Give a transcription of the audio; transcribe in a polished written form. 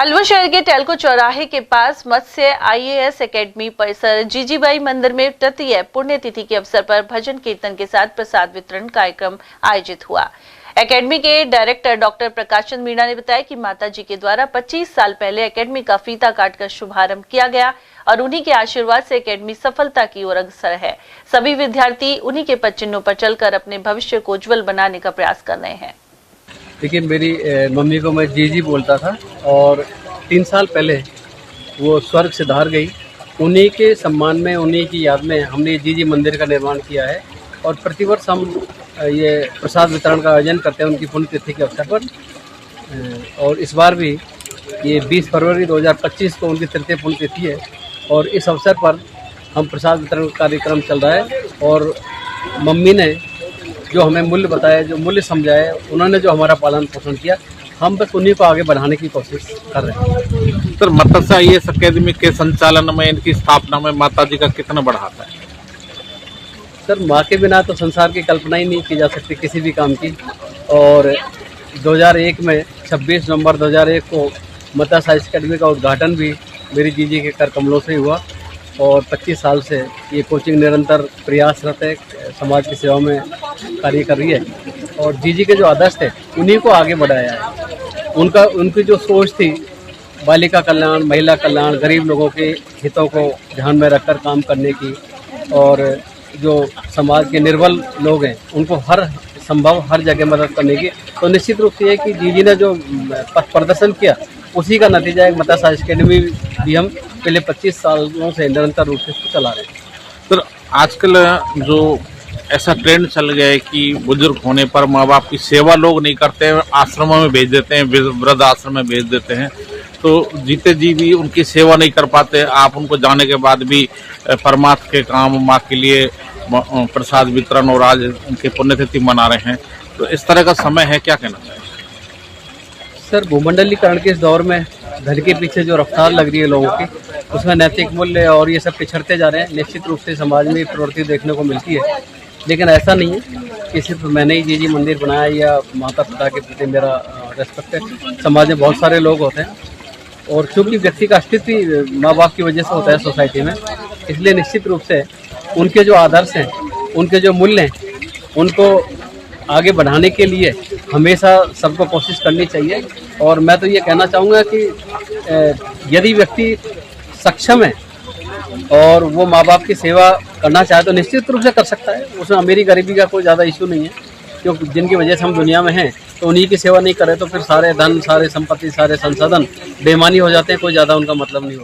अलवर शहर के टेल्को चौराहे के पास मत्स्य आईएएस एकेडमी परिसर जीजीबाई मंदिर में तृतीय पुण्यतिथि के अवसर पर भजन कीर्तन के साथ प्रसाद वितरण कार्यक्रम आयोजित हुआ। एकेडमी के डायरेक्टर डॉक्टर प्रकाश चंद मीणा ने बताया कि माताजी के द्वारा 25 साल पहले एकेडमी का फीता काटकर शुभारंभ किया गया और उन्हीं के आशीर्वाद से एकेडमी सफलता की ओर अग्रसर है। सभी विद्यार्थी उन्हीं के पद चिन्हों पर चलकर अपने भविष्य को उज्जवल बनाने का प्रयास कर रहे हैं। लेकिन मेरी मम्मी को मैं जी बोलता था और 3 साल पहले वो स्वर्ग से धार गई। उन्हीं के सम्मान में, उन्हीं की याद में हमने जी मंदिर का निर्माण किया है और प्रतिवर्ष हम ये प्रसाद वितरण का आयोजन करते हैं उनकी पुण्यतिथि के अवसर पर। और इस बार भी ये 20 फरवरी 2025 को उनकी तृतीय पुण्यतिथि है और इस अवसर पर हम प्रसाद वितरण कार्यक्रम चल रहा है। और मम्मी ने जो हमें मूल्य बताया, जो मूल्य समझाए, उन्होंने जो हमारा पालन पोषण किया, हम बस उन्हीं को आगे बढ़ाने की कोशिश कर रहे हैं। सर, मत्स्य आईएएस अकेडमी के संचालन में, इनकी स्थापना में माताजी का कितना बड़ा हाथ है? सर, माँ के बिना तो संसार की कल्पना ही नहीं की जा सकती किसी भी काम की। और 2001 में 26 नवंबर 2001 को मत्स्य आईएएस अकेडमी का उद्घाटन भी मेरी जीजी के कर कमलों से हुआ और 25 साल से ये कोचिंग निरंतर प्रयासरत है, समाज की सेवा में कार्य कर रही है। और जीजी के जो आदर्श थे उन्हीं को आगे बढ़ाया है। उनकी जो सोच थी बालिका कल्याण, महिला कल्याण, गरीब लोगों के हितों को ध्यान में रखकर काम करने की, और जो समाज के निर्बल लोग हैं उनको हर संभव हर जगह मदद करने की। तो निश्चित रूप से ये कि जीजी ने जो पथ प्रदर्शन किया उसी का नतीजा है। मत्स्य आईएएस अकेडमी भी हम पहले 25 सालों से निरंतर रूप से चला रहे हैं। सर, आजकल जो ऐसा ट्रेंड चल गया है कि बुजुर्ग होने पर माँ बाप की सेवा लोग नहीं करते हैं, आश्रमों में भेज देते हैं, वृद्ध आश्रम में भेज देते हैं, तो जीते जी भी उनकी सेवा नहीं कर पाते। आप उनको जाने के बाद भी परमार्थ के काम, माँ के लिए प्रसाद वितरण और आज उनकी पुण्यतिथि मना रहे हैं, तो इस तरह का समय है, क्या कहना चाहिए? सर, भूमंडलीकरण के इस दौर में धन के पीछे जो रफ्तार लग रही है लोगों की, उसमें नैतिक मूल्य और ये सब पिछड़ते जा रहे हैं। निश्चित रूप से समाज में प्रवृत्ति देखने को मिलती है, लेकिन ऐसा नहीं है कि सिर्फ मैंने ही जी मंदिर बनाया या माता पिता के प्रति मेरा रेस्पेक्ट है। समाज में बहुत सारे लोग होते हैं और चूँकि व्यक्ति का अस्तित्व माँ बाप की वजह से होता है सोसाइटी में, इसलिए निश्चित रूप से उनके जो आदर्श हैं, उनके जो मूल्य हैं, उनको आगे बढ़ाने के लिए हमेशा सबको कोशिश करनी चाहिए। और मैं तो ये कहना चाहूँगा कि यदि व्यक्ति सक्षम है और वो माँ बाप की सेवा करना चाहे तो निश्चित रूप से कर सकता है। उसमें अमीरी गरीबी का कोई ज़्यादा इशू नहीं है, क्योंकि जिनकी वजह से हम दुनिया में हैं तो उन्हीं की सेवा नहीं करें तो फिर सारे धन, सारे संपत्ति, सारे संसाधन बेईमानी हो जाते हैं, कोई ज़्यादा उनका मतलब नहीं होता।